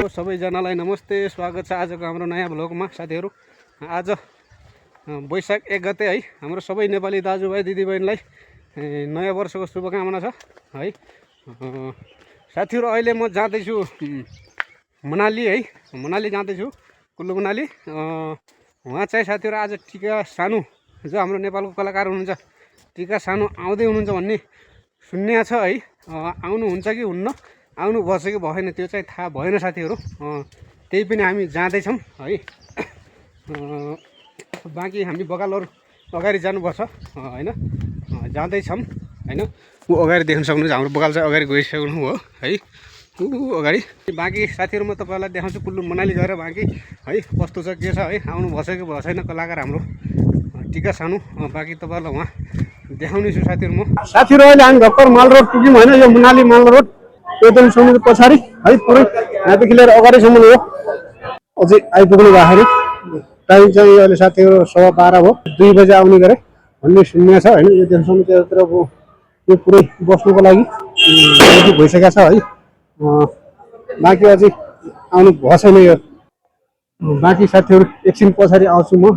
सबैजनालाई नमस्ते, स्वागत छ आजको हाम्रो नयाँ भ्लगमा। साथीहरू, आज वैशाख 1 गते है। हाम्रो सबै नेपाली दाजुभाइ दिदीबहिनीलाई नयाँ वर्षको शुभकामना छ है। साथीहरू, अहिले म जाँदैछु मनाली है। मनाली जाँदैछु, कुल्लु मनाली। उहाँ चाहिँ साथीहरू आज टिका सानु, जो हाम्रो नेपालको कलाकार हुनुहुन्छ, टिका सानु आउँदै हुनुहुन्छ भन्ने सुन्ने छ है। आउनुहुन्छ कि हुन्न, आउनु भएछ कि भएन त्यो चाहिँ थाहा भएन साथीहरू। त्यही पनि हामी जाँदैछौँ है। बाँकी हामी बगालहरू अगाडि जानुपर्छ होइन, जाँदैछौँ होइन। ऊ अगाडि देख्न सक्नुहुन्छ, हाम्रो बगाल चाहिँ अगाडि गइसक्नु हो है, ऊ अगाडि। बाँकी साथीहरू, म तपाईँलाई देखाउँछु कुल्लु मनाली गएर बाँकी है कस्तो छ के छ है। आउनु भएछ कि भएछ छैन कलाकार हाम्रो टिका सानु, बाँकी तपाईँहरूलाई उहाँ देखाउने छु साथीहरू। म साथीहरू अहिले हामी भर्खर माल रोड पुग्यौँ होइन। यो मनाली माल रोड एकदम समुद्र पछाडि है, पुरै यहाँदेखि लिएर अगाडिसम्म हो। अझै आइपुग्नु भएको टाइम चाहिँ अहिले साथीहरू 12:15 हो। 2 बजे आउने गरे भन्ने सुन्ने छ होइन। यो दिनसम्म त्यतातिर अब यो पुरै बस्नुको लागि भइसकेको छ है। बाँकी अझै आउनु भएको छैन यो। बाँकी साथीहरू एकछिन पछाडि आउँछु म।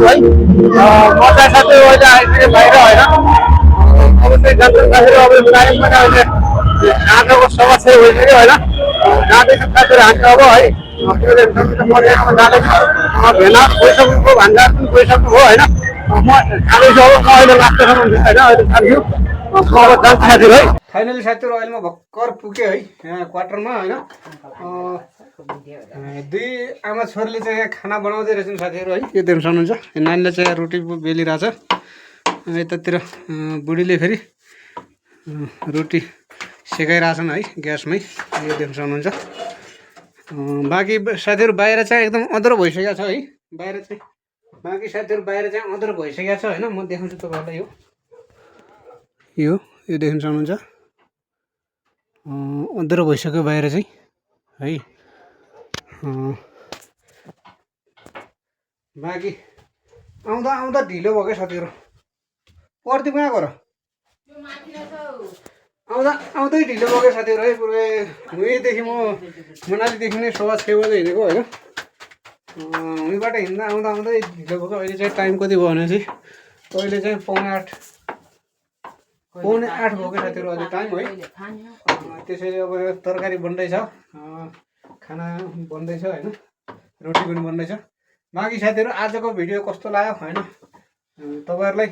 है मजा साथै अहिले आइपुगे बाहिर होइन। अब चाहिँ जान्छौँ साथीहरू। अब टाइम पनि अहिले आँखाको समस्या भइसक्यो होइन। जाँदैछ साथीहरू हामी अब है। त्यो मर्यादामा जाँदैछ। भेला गइसक्नुको भन्दा पनि गइसक्नु हो होइन। म जाँदैछु अब। म अहिले लास्टसम्म हुन्छ होइन। अहिले जान्छु अब जान्छ साथीहरू है। फाइनली साथीहरू अहिले म भर्खर पुगेँ है यहाँ क्वार्टरमा होइन। दुई आमा छोरीले चाहिँ यहाँ खाना बनाउँदै रहेछन् साथीहरू है। यो देख्न सक्नुहुन्छ। नानीले चाहिँ रोटी बेलिरहेछ। यतातिर बुढीले फेरि रोटी सेकाइरहेछन् है ग्यासमै, यो देख्न सक्नुहुन्छ। बाँकी साथीहरू बाहिर चाहिँ एकदम अँध्रो भइसकेको छ है, बाहिर चाहिँ बाँकी साथीहरू बाहिर चाहिँ अँध्रो भइसकेको छ होइन। म देखाउँछु तपाईँहरूलाई यो देख्न सक्नुहुन्छ, अँध्रो भइसक्यो बाहिर चाहिँ है। बाँकी आउँदा आउँदा ढिलो भयो क्या साथीहरू। पर्ति कहाँ गर आउँदा आउँदै ढिलो भयो क्या साथीहरू है। पुरै उहीँदेखि मनालीदेखि नै सवा 6 बजे हिँडेको होइन। उहीँबाट हिँड्दा आउँदा आउँदै ढिलो भएको। अहिले चाहिँ टाइम कति भयो भने चाहिँ अहिले चाहिँ पौने 8 भयो क्या साथीहरू अहिले टाइम है। त्यसैले अब यो तरकारी बन्दैछ, खाना बन्दैछ होइन, रोटी पनि बन्दैछ। बाँकी साथीहरू आजको भिडियो कस्तो लाग्यो होइन, तपाईँहरूलाई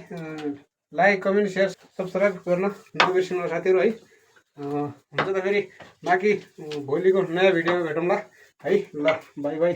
लाइक कमेन्ट सेयर सब्सक्राइब गर्न नबिर्सिनु साथीहरू है। हुन्छ त फेरि बाँकी भोलिको नयाँ भिडियोमा भेटौँला है। ल बाई बाई।